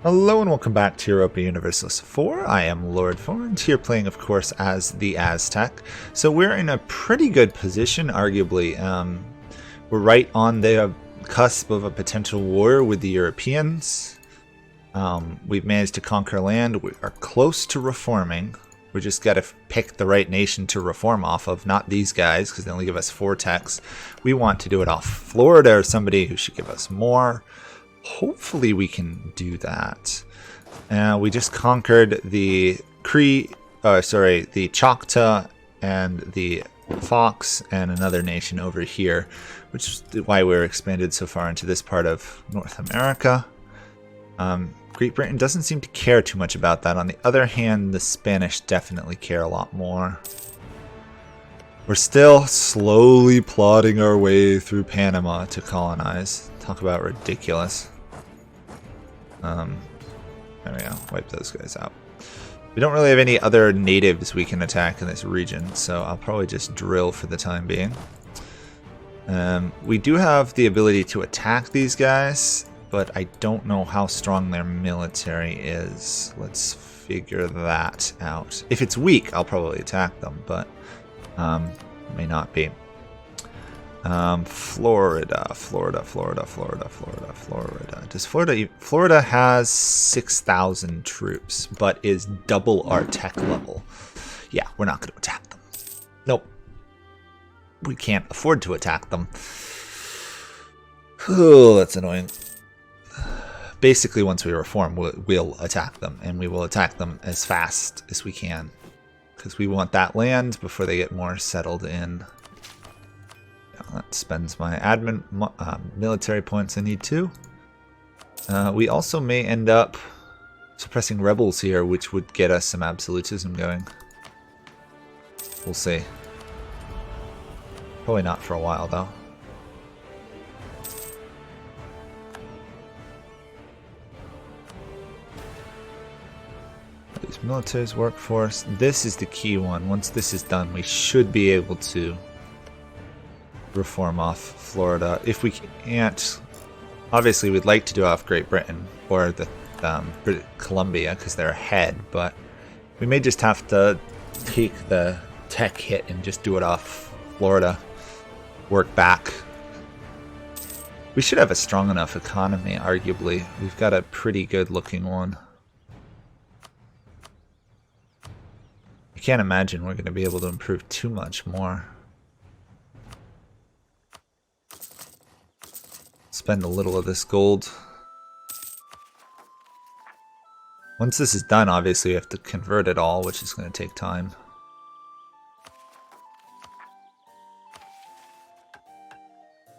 Hello and welcome back to Europa Universalis 4. I am Lord Forwind, here playing, of course, as the Aztec. So we're in a pretty good position, arguably. We're right on the cusp of a potential war with the Europeans. We've managed to conquer land. We are close to reforming. We just got to pick the right nation to reform off of, not these guys, because they only give us 4 techs. We want to do it off Florida or somebody who should give us more. Hopefully we can do that. We just conquered the the Choctaw and the Fox and another nation over here, which is why we're expanded so far into this part of North America. Great Britain doesn't seem to care too much about that. On the other hand, the Spanish definitely care a lot more. We're still slowly plodding our way through Panama to colonize. Talk about ridiculous. There we go. Wipe those guys out. We don't really have any other natives we can attack in this region, so I'll probably just drill for the time being. We do have the ability to attack these guys, but I don't know how strong their military is. Let's figure that out. If it's weak, I'll probably attack them, but it may not be. Florida. Does Florida has 6,000 troops, but is double our tech level. Yeah, we're not going to attack them. Nope. We can't afford to attack them. Oh, that's annoying. Basically, once we reform, we'll attack them, and we will attack them as fast as we can, because we want that land before they get more settled in. That spends my admin military points I need to. We also may end up suppressing rebels here, which would get us some absolutism going. We'll see. Probably not for a while, though. These military's workforce. This is the key one. Once this is done, we should be able to reform off Florida. If we can't, obviously we'd like to do off Great Britain or the Columbia because they're ahead, but we may just have to take the tech hit and just do it off Florida, work back. We should have a strong enough economy, arguably. We've got a pretty good looking one. I can't imagine we're going to be able to improve too much more. Spend a little of this gold. Once this is done, obviously we have to convert it all, which is going to take time.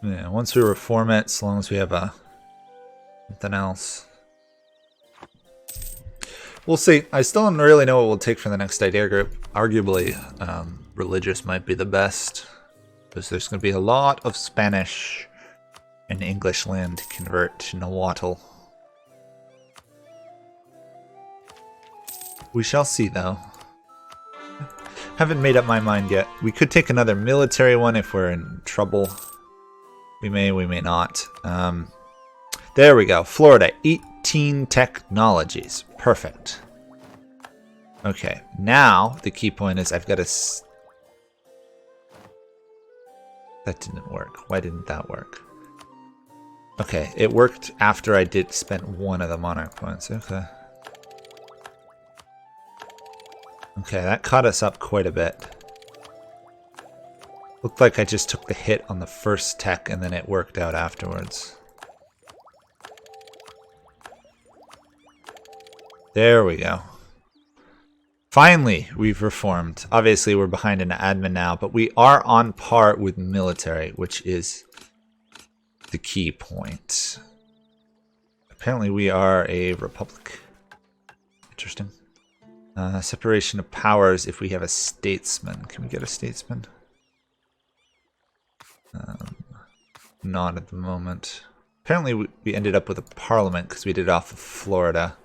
Yeah, once we reform it, as long as we have something else. We'll see. I still don't really know what we'll take for the next idea group. Arguably, religious might be the best, because there's going to be a lot of Spanish and English land to convert to Nahuatl. We shall see, though. Haven't made up my mind yet. We could take another military one if we're in trouble. We may not. There we go. Florida, 18 technologies. Perfect. Okay, now the key point is I've got to... That didn't work. Why didn't that work? Okay, it worked after I did spend one of the monarch points. Okay. Okay, that caught us up quite a bit. Looked like I just took the hit on the first tech and then it worked out afterwards. There we go. Finally, we've reformed. Obviously, we're behind in admin now, but we are on par with military, which is the key point. Apparently we are a republic. Interesting. Separation of powers if we have a statesman. Can we get a statesman? Not at the moment. Apparently we ended up with a parliament because we did it off of Florida.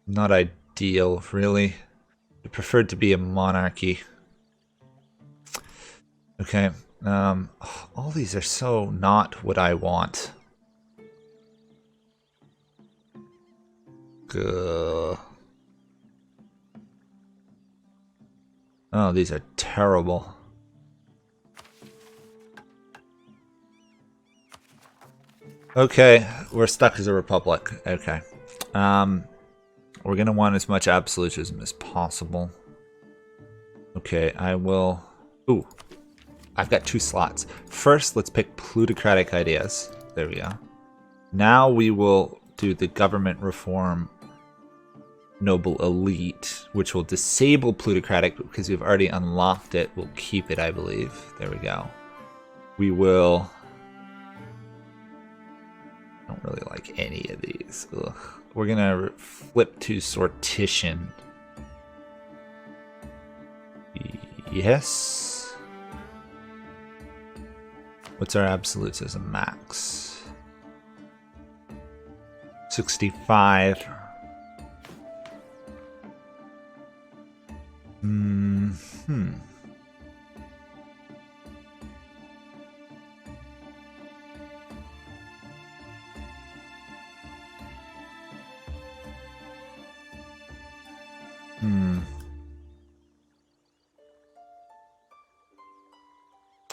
Not ideal, really. I preferred to be a monarchy. Okay. All these are so not what I want. Ugh. Oh, these are terrible. Okay, we're stuck as a republic. Okay. We're going to want as much absolutism as possible. Okay, I will... Ooh, I've got 2 slots. First, let's pick plutocratic ideas. There we go. Now we will do the government reform noble elite, which will disable plutocratic because we've already unlocked it. We'll keep it, I believe. There we go. We will... I don't really like any of these. Ugh. We're going to flip to sortition. Yes. What's our absolutism max? 65.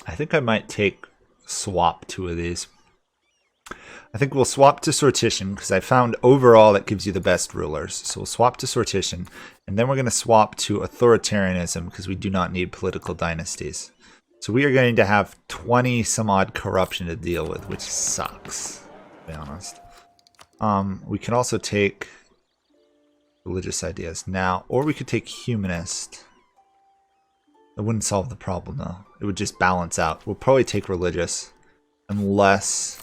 I think I might swap 2 of these. I think we'll swap to sortition because I found overall that gives you the best rulers. So we'll swap to sortition, and then we're going to swap to authoritarianism because we do not need political dynasties. So we are going to have 20 some odd corruption to deal with, which sucks, to be honest. We can also take religious ideas now, or we could take humanist. That wouldn't solve the problem though. It would just balance out. We'll probably take religious, unless...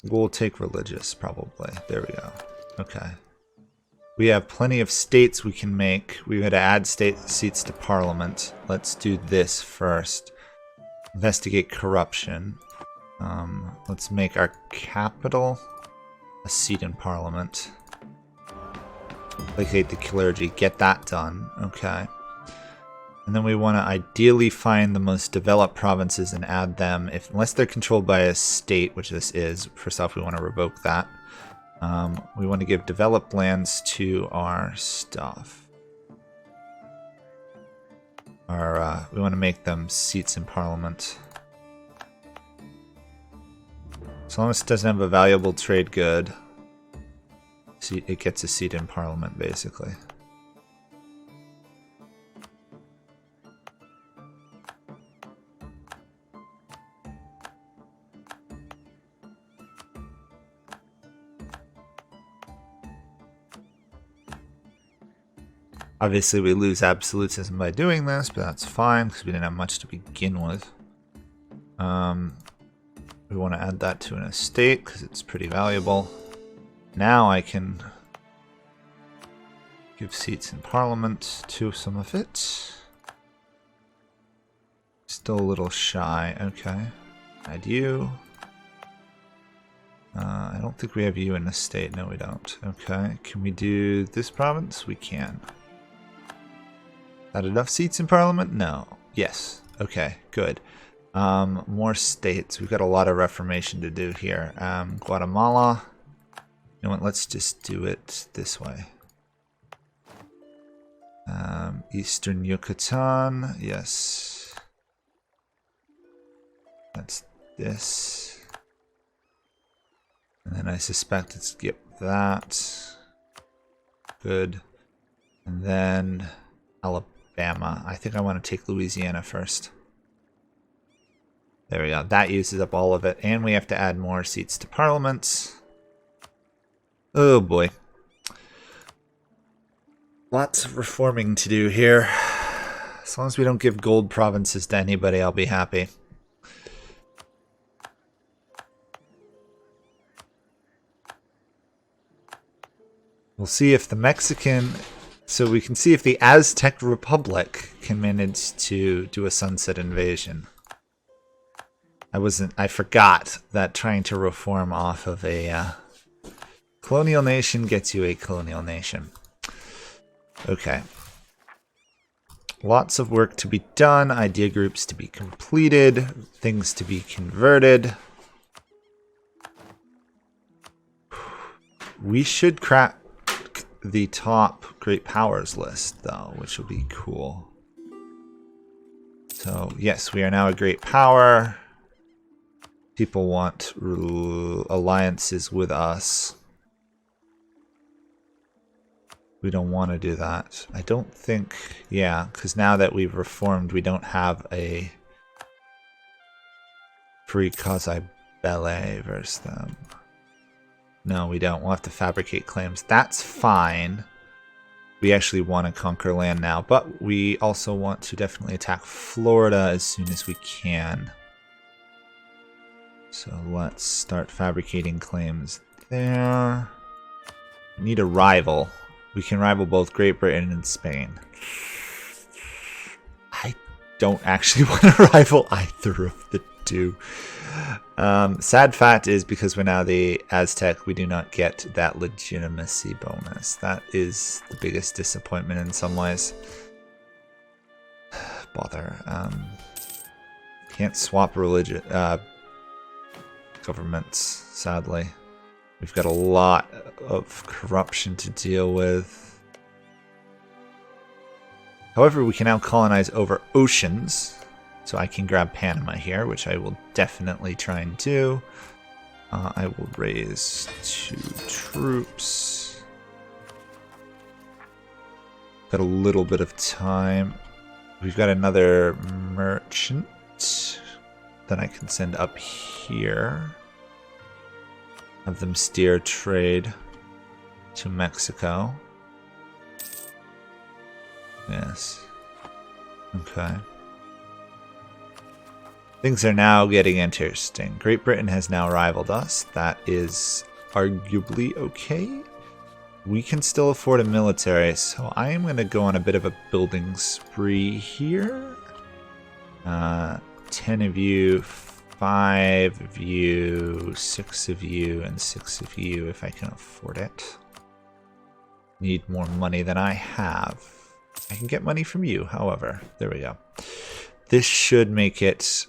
We'll take religious, probably. There we go. Okay. We have plenty of states we can make. We've got to add seats to parliament. Let's do this first. Investigate corruption. Let's make our capital a seat in parliament. Placate the clergy. Get that done. Okay. And then we want to ideally find the most developed provinces and add them, unless they're controlled by a state, which this is. First off, we want to revoke that. We want to give developed lands to our stuff. We want to make them seats in parliament. As long as it doesn't have a valuable trade good, it gets a seat in parliament, basically. Obviously, we lose absolutism by doing this, but that's fine because we didn't have much to begin with. We want to add that to an estate because it's pretty valuable. Now I can give seats in parliament to some of it. Still a little shy. Okay. Add you. I don't think we have you in the state. No, we don't. Okay. Can we do this province? We can. Not enough seats in parliament? No. Yes. Okay. Good. More states. We've got a lot of reformation to do here. Guatemala. You know what? Let's just do it this way. Eastern Yucatan. Yes. That's this. And then I suspect it's skip that. Good. And then Alabama. I think I want to take Louisiana first. There we go. That uses up all of it. And we have to add more seats to parliament. Oh boy. Lots of reforming to do here. As long as we don't give gold provinces to anybody, I'll be happy. We'll see if the Mexican... So we can see if the Aztec Republic can manage to do a sunset invasion. I forgot that trying to reform off of a colonial nation gets you a colonial nation. Okay. Lots of work to be done, idea groups to be completed, things to be converted. We should crack the top great powers list, though, which will be cool. So, yes, we are now a great power. People want alliances with us. We don't want to do that. I don't think... Yeah, because now that we've reformed, we don't have a free causa belli versus them. No, we don't. We'll have to fabricate claims. That's fine. We actually want to conquer land now, but we also want to definitely attack Florida as soon as we can. So let's start fabricating claims there. We need a rival. We can rival both Great Britain and Spain. I don't actually want to rival either of the two. Sad fact is, because we're now the Aztec, we do not get that legitimacy bonus. That is the biggest disappointment in some ways. Bother. Can't swap religion governments, sadly. We've got a lot of corruption to deal with. However, we can now colonize over oceans. So I can grab Panama here, which I will definitely try and do. I will raise 2 troops. Got a little bit of time. We've got another merchant that I can send up here. Have them steer trade to Mexico. Yes. Okay. Things are now getting interesting. Great Britain has now rivaled us. That is arguably okay. We can still afford a military, so I am going to go on a bit of a building spree here. 10 of you, 5 of you, 6 of you, and 6 of you if I can afford it. Need more money than I have. I can get money from you, however. There we go. This should make it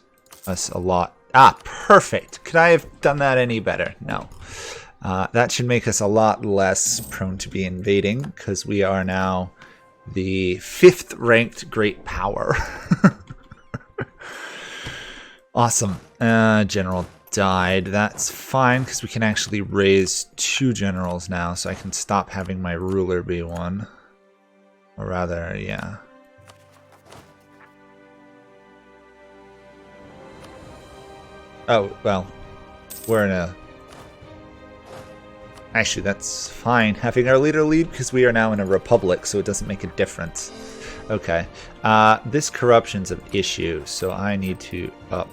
us a lot. Ah, perfect. Could I have done that any better? No. That should make us a lot less prone to be invading, because we are now the 5th ranked great power. Awesome. General died. That's fine, because we can actually raise 2 generals now, so I can stop having my ruler be one. Or rather, yeah. Oh, well, we're in a... Actually, that's fine, having our leader lead, because we are now in a republic, so it doesn't make a difference. Okay. This corruption's an issue, so I need to up...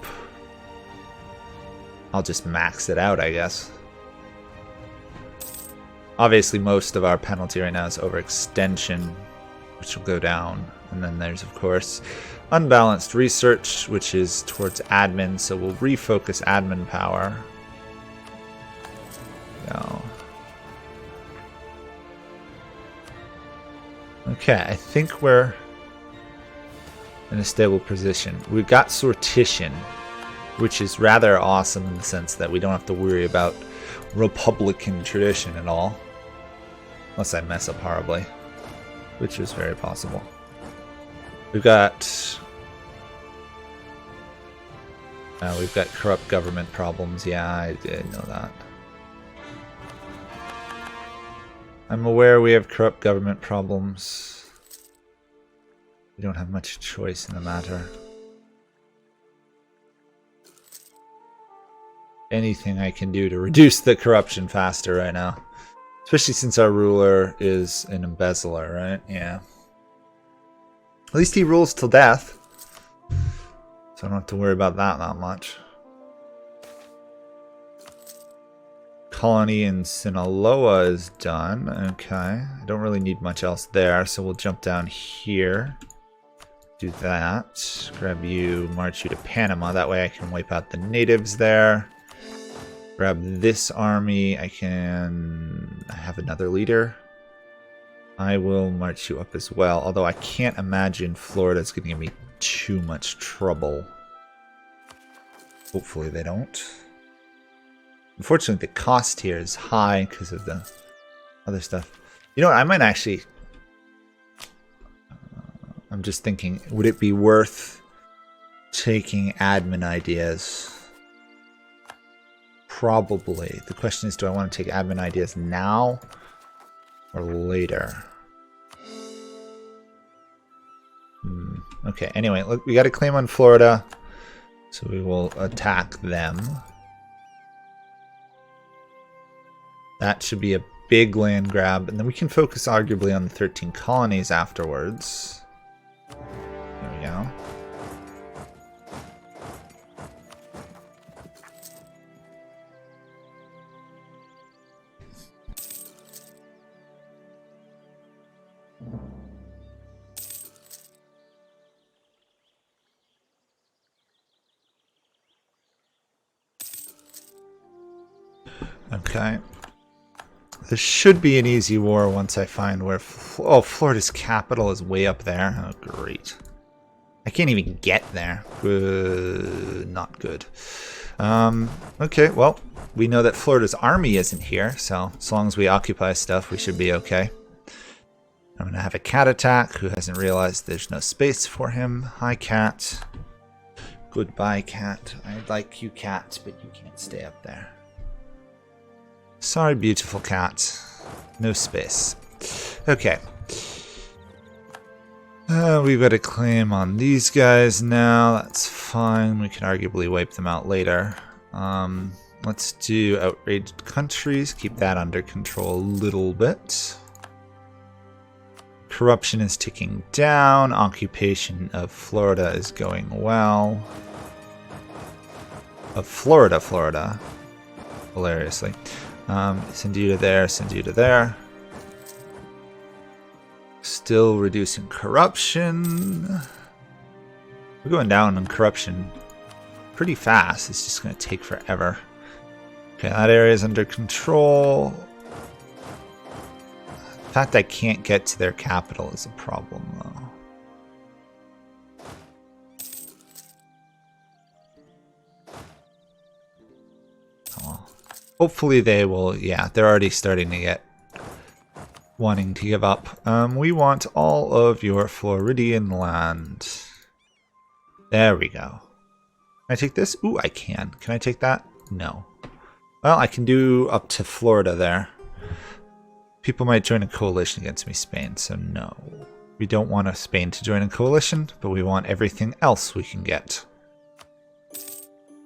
I'll just max it out, I guess. Obviously, most of our penalty right now is overextension, which will go down. And then there's, of course, unbalanced research, which is towards admin, so we'll refocus admin power. Go. Okay, I think we're in a stable position. We've got sortition, which is rather awesome in the sense that we don't have to worry about Republican tradition at all. Unless I mess up horribly, which is very possible. We've got corrupt government problems. Yeah, I did know that. I'm aware we have corrupt government problems. We don't have much choice in the matter. Anything I can do to reduce the corruption faster right now. Especially since our ruler is an embezzler, right? Yeah. At least he rules till death. So I don't have to worry about that much. Colony in Sinaloa is done. Okay. I don't really need much else there, so we'll jump down here. Do that. Grab you, march you to Panama. That way I can wipe out the natives there. Grab this army. I have another leader. I will march you up as well. Although I can't imagine Florida's going to give me too much trouble. Hopefully they don't. Unfortunately, the cost here is high because of the other stuff. You know what? I might actually... I'm just thinking, would it be worth taking admin ideas? Probably. The question is, do I want to take admin ideas now or later? Okay, anyway, look, we got a claim on Florida, so we will attack them. That should be a big land grab, and then we can focus arguably on the 13 colonies afterwards. There we go. Okay. This should be an easy war once I find where... oh, Florida's capital is way up there. Oh, great. I can't even get there. Not good. Okay, well, we know that Florida's army isn't here, so as long as we occupy stuff, we should be okay. I'm going to have a cat attack who hasn't realized there's no space for him. Hi, cat. Goodbye, cat. I like you, cat, but you can't stay up there. Sorry, beautiful cat. No space. Okay. We've got a claim on these guys now. That's fine. We can arguably wipe them out later. Let's do outraged countries. Keep that under control a little bit. Corruption is ticking down. Occupation of Florida is going well. Of Florida. Hilariously. Send you to there, send you to there. Still reducing corruption. We're going down on corruption pretty fast. It's just going to take forever. Okay, that area is under control. The fact I can't get to their capital is a problem, though. Oh. Hopefully they will, yeah, they're already starting to get wanting to give up. We want all of your Floridian land. There we go. Can I take this? Ooh, I can. Can I take that? No. Well, I can do up to Florida there. People might join a coalition against me, Spain, so no. We don't want Spain to join a coalition, but we want everything else we can get.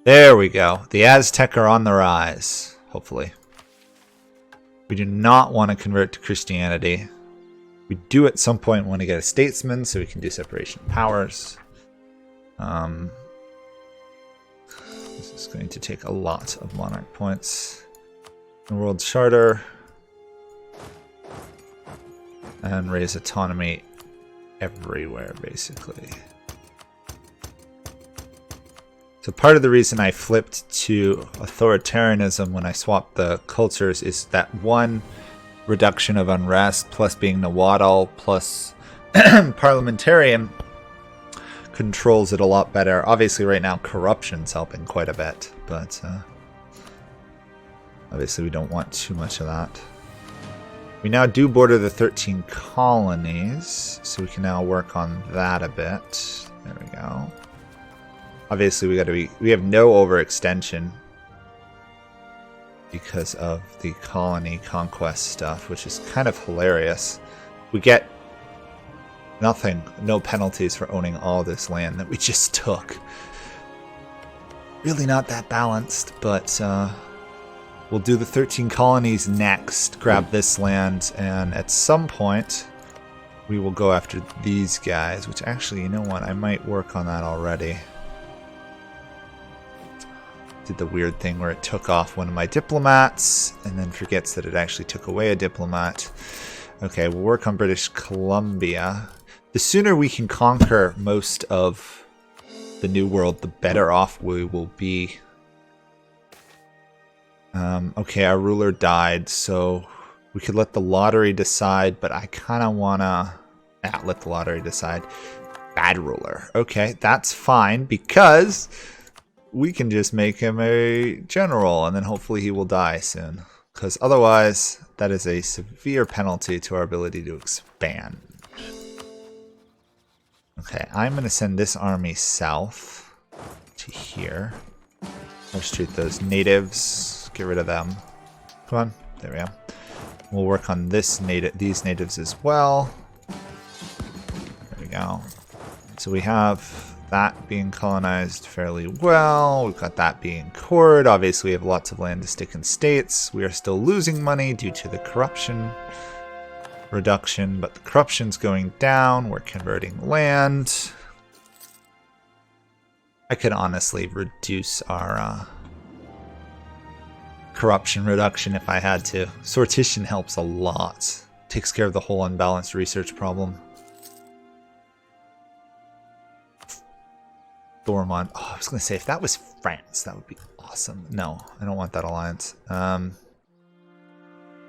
There we go. The Aztec are on the rise, hopefully. We do not want to convert to Christianity. We do at some point want to get a statesman so we can do separation of powers. This is going to take a lot of monarch points. The World Charter. And raise autonomy everywhere, basically. So part of the reason I flipped to authoritarianism when I swapped the cultures is that one, reduction of unrest, plus being Nahuatl, plus parliamentarian controls it a lot better. Obviously right now corruption's helping quite a bit, but obviously we don't want too much of that. We now do border the 13 colonies, so we can now work on that a bit. There we go. Obviously, we have no overextension because of the colony conquest stuff, which is kind of hilarious. We get nothing, no penalties for owning all this land that we just took. Really not that balanced, but we'll do the 13 colonies next, grab this land, and at some point we will go after these guys, which actually, you know what, I might work on that already. Did the weird thing where it took off one of my diplomats and then forgets that it actually took away a diplomat. Okay, we'll work on British Columbia. The sooner we can conquer most of the New World, the better off we will be. Okay, our ruler died, so we could let the lottery decide, but I kind of want to... let the lottery decide. Bad ruler. Okay, that's fine, because we can just make him a general, and then hopefully he will die soon. because otherwise that is a severe penalty to our ability to expand. Okay, I'm going to send this army south to here. Let's treat those natives. Get rid of them. Come on. There we go. We'll work on these natives as well. There we go. So we have that being colonized fairly well. We've got that being cored. Obviously, we have lots of land to stick in states. We are still losing money due to the corruption reduction, but the corruption's going down. We're converting land. I could honestly reduce our corruption reduction if I had to. Sortition helps a lot. Takes care of the whole unbalanced research problem. Dormont. Oh, I was going to say, if that was France, that would be awesome. No, I don't want that alliance. Got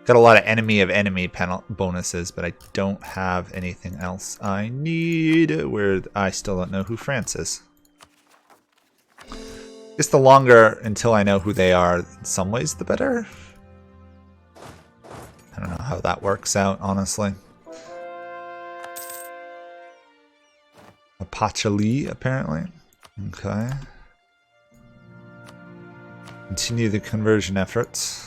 a lot of enemy bonuses, but I don't have anything else I need. Where I still don't know who France is. I guess the longer until I know who they are, in some ways, the better. I don't know how that works out, honestly. Apachali, apparently. Okay. Continue the conversion efforts.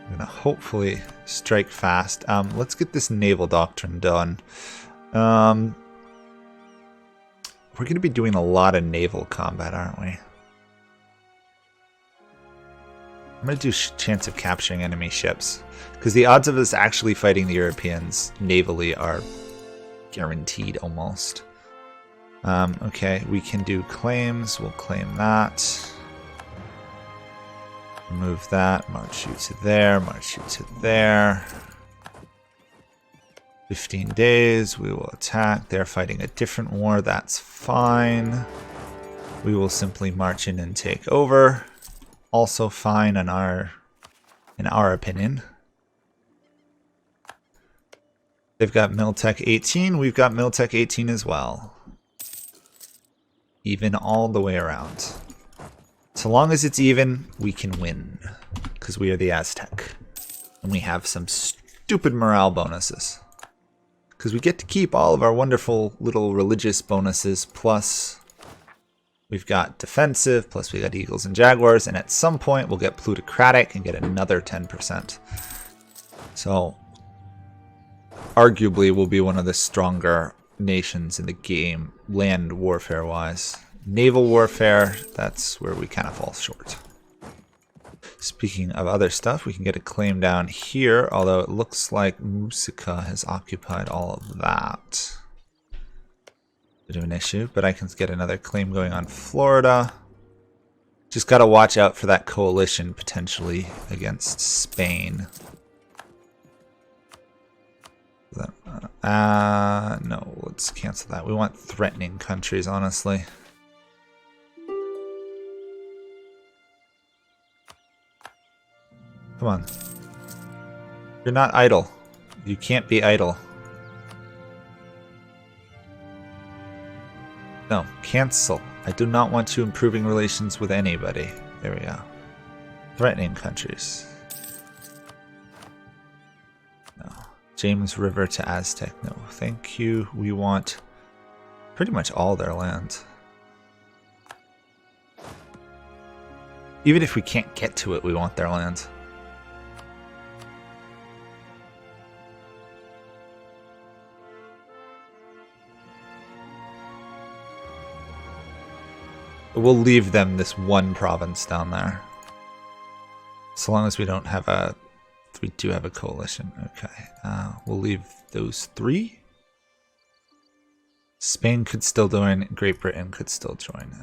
I'm gonna hopefully strike fast. Let's get this naval doctrine done. We're gonna be doing a lot of naval combat, aren't we? I'm going to do chance of capturing enemy ships, because the odds of us actually fighting the Europeans navally are guaranteed almost. Okay, we can do claims. We'll claim that. Remove that. March you to there. March you to there. 15 days. We will attack. They're fighting a different war. That's fine. We will simply march in and take over. Also fine in our opinion. They've got Miltech 18, we've got Miltech 18 as well. Even all the way around. So long as it's even, we can win. Because we are the Aztec. And we have some stupid morale bonuses. Because we get to keep all of our wonderful little religious bonuses, plus we've got defensive, plus we got eagles and jaguars, and at some point we'll get plutocratic and get another 10%. So, arguably we'll be one of the stronger nations in the game, land warfare-wise. Naval warfare, that's where we kind of fall short. Speaking of other stuff, we can get a claim down here, although it looks like Musica has occupied all of that. Bit of an issue, but I can get another claim going on Florida. Just got to watch out for that coalition potentially against Spain. No, let's cancel that. We want threatening countries, honestly. Come on. You're not idle. You can't be idle. No, cancel. I do not want you improving relations with anybody. There we go. Threatening countries. No. James River to Aztec. No, thank you. We want pretty much all their land. Even if we can't get to it, we want their land. We'll leave them this one province down there. So long as we don't have a... We do have a coalition. Okay. We'll leave those 3. Spain could still join. Great Britain could still join.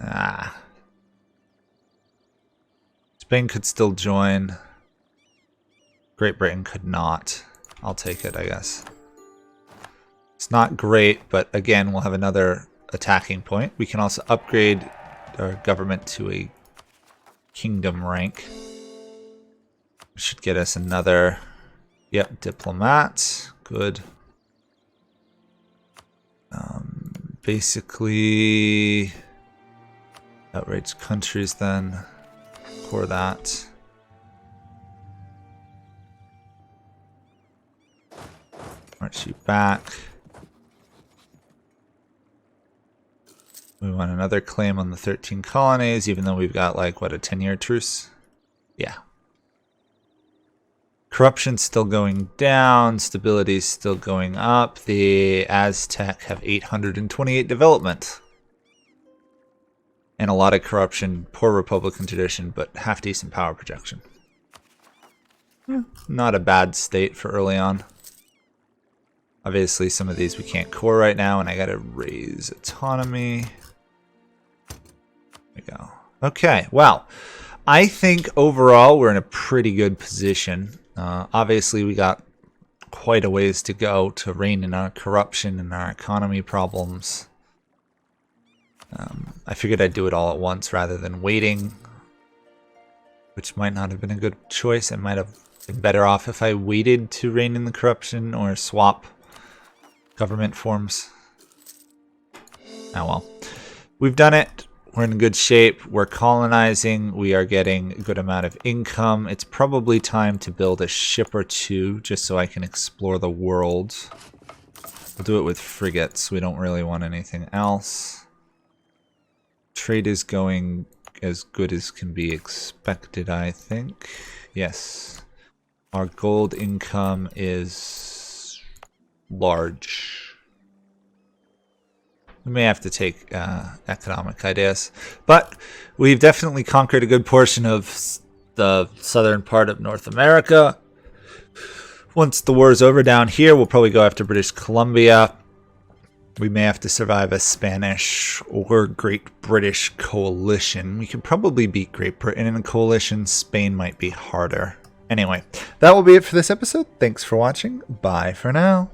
Spain could still join. Great Britain could not. I'll take it, I guess. It's not great, but again, we'll have another attacking point. We can also upgrade our government to a kingdom rank. Should get us another, yep, diplomat. Good. Basically, outrage countries then. Core that. March you back. We want another claim on the 13 colonies, even though we've got like, what, a 10-year truce? Yeah. Corruption's still going down, stability's still going up. The Aztec have 828 development. And a lot of corruption, poor Republican tradition, but half-decent power projection. Not a bad state for early on. Obviously, some of these we can't core right now, and I gotta raise autonomy. There we go. Okay, well, I think overall we're in a pretty good position. Obviously, we got quite a ways to go to rein in our corruption and our economy problems. I figured I'd do it all at once rather than waiting, which might not have been a good choice. I might have been better off if I waited to rein in the corruption or swap government forms. Oh well. We've done it. We're in good shape. We're colonizing. We are getting a good amount of income. It's probably time to build a ship or two just so I can explore the world. We'll do it with frigates. We don't really want anything else. Trade is going as good as can be expected, I think. Yes. Our gold income is large. We may have to take economic ideas. But we've definitely conquered a good portion of the southern part of North America. Once the war is over down here, we'll probably go after British Columbia. We may have to survive a Spanish or Great British coalition. We could probably beat Great Britain in a coalition. Spain might be harder. Anyway, that will be it for this episode. Thanks for watching. Bye for now.